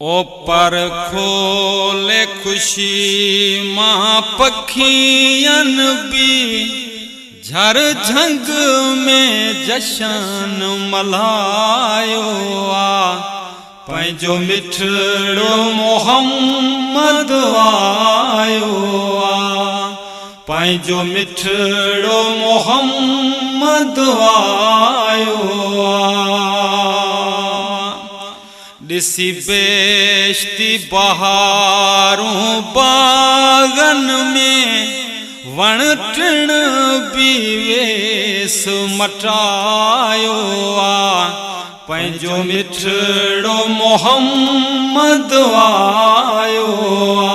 ओ पर खोले खुशी मां पखियन भी झर झंग में जशन मल्हायो आ। पंहिंजो मिठड़ो मोहम्मद आयो आ। पंहिंजो मिठड़ो मोहम्मद आयो आ। दिसी बेश्ती बहारूं बागन में वण टिण भी वेस मटायो आ। पंहिंजो मिठड़ो मोहम्मद आयो आ।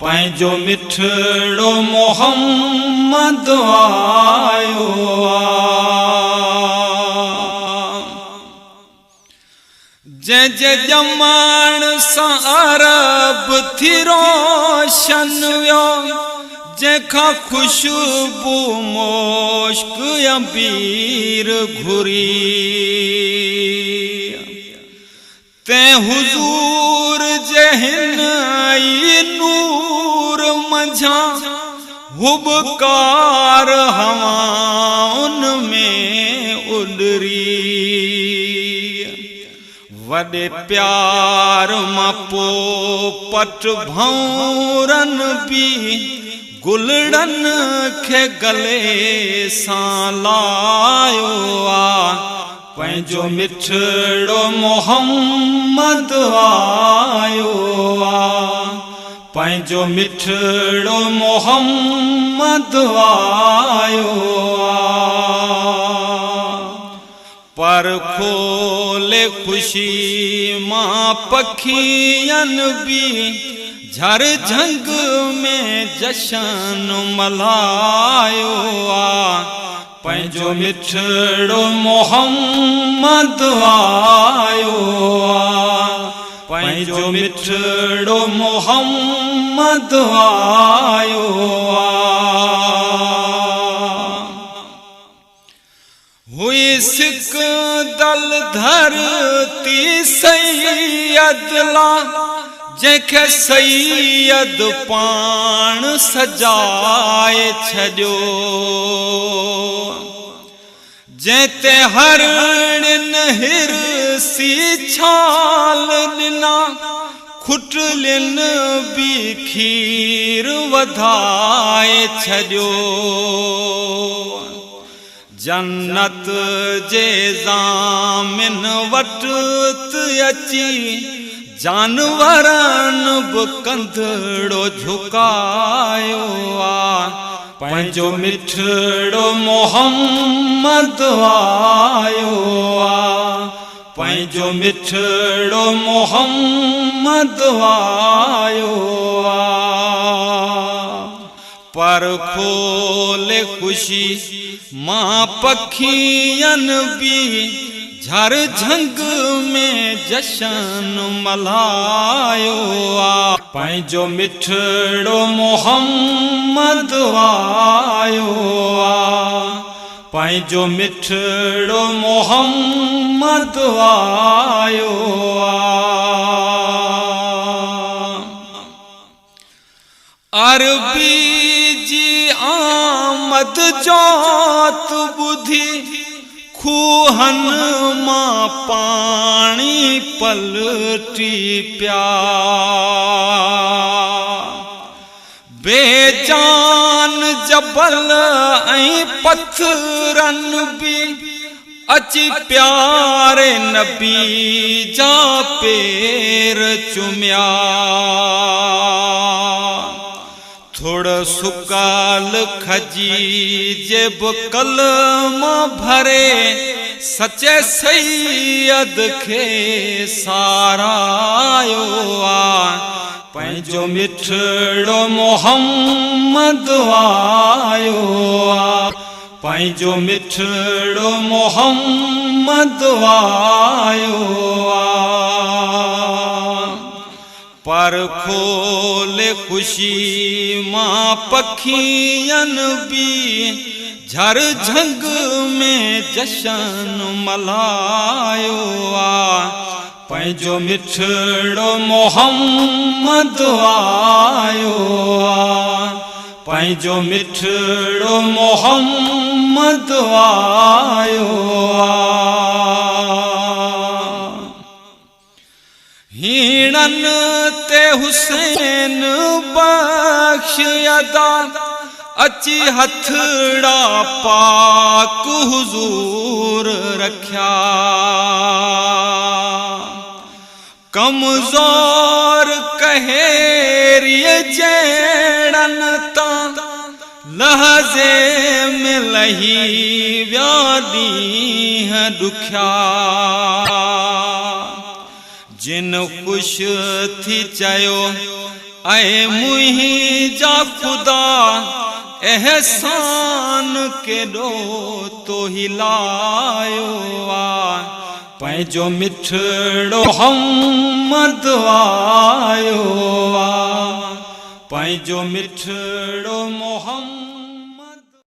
पंहिंजो मिठड़ो मोहम्मद आयो आ। जंहिंजे ॼमण सां अरब थी रोशन वियो, जंहिंखां खुशबू मोश्क अंबीर घुरी, तैं हुजूर जे हिन ई नूर मंझां हुबकार हवाउन में उॾरी। वॾे प्यार मां पोपट भौरन भी गुलड़न खे गले सां लायो आ। पंहिंजो मिठड़ो मोहम्मद आयो आ। पंहिंजो मिठड़ो मोहम्मद आयो आ। पर खोले खुशी मां पखियन भी झर झंग में जशन मल्हायो आ। पंहिंजो मिठड़ो मोहम्मद आयो आ। पंहिंजो मिठड़ो मोहम्मद आयो आ। हुई सिक दल धरती सैयदला, जंहिंखे सैयद पाण सजाए छॾियो, जंहिं ते हरणिन हिरसी छाल ॾिना, खुटलिन भी खीर वधाए छॾियो। जन्नत जे ज़ामिन वट अची जानवरन बि कंधड़ो झुकायो आ। पंहिंजो मिठड़ो मोहम्मद आयो आ। पंहिंजो मिठड़ो मोहम्मद आयो आ। पर खोले खुशी मां पखियन भी झर झंग में जशन मल्हायो आ। पंहिंजो मिठड़ो मोहम्मद आयो आ। पंहिंजो मिठड़ो मोहम्मद आयो आ। अरबी जी आमद जोत बुधी खूहन मां पानी पलटी प्या। बेजान जबल ऐं पत्थरन भी अची प्यारे नबी जा पेर चुमिया। थोड़ सुकाल खजी जेब कलमा भरे, सचे सैयद खे सारायो आ। पंहिंजो मिठड़ो मोहम्मद आयो आ। पंहिंजो मिठड़ो मोहम्मद आयो आ। पर खोले खुशी मां पखियन भी झर झंग में जशन मल्हायो आ। पंहिंजो मिठड़ो मोहम्मद आयो पंहिंजो मिठड़ो मोहम्मद आयो हीणन ते हुसैन बख्श अदा अची हथड़ा पाक हुजूर रख्या कमजोर कहेरिय जड़न ता लहजे में लही व्यादी है दुख्या जिन खुश थी चयो ऐ मुहिंजा खुदा एहसान केॾो तो हिलायो पंहिंजो मिठड़ो मोहम्मद आयो पंहिंजो मिठड़ो मोहम्मद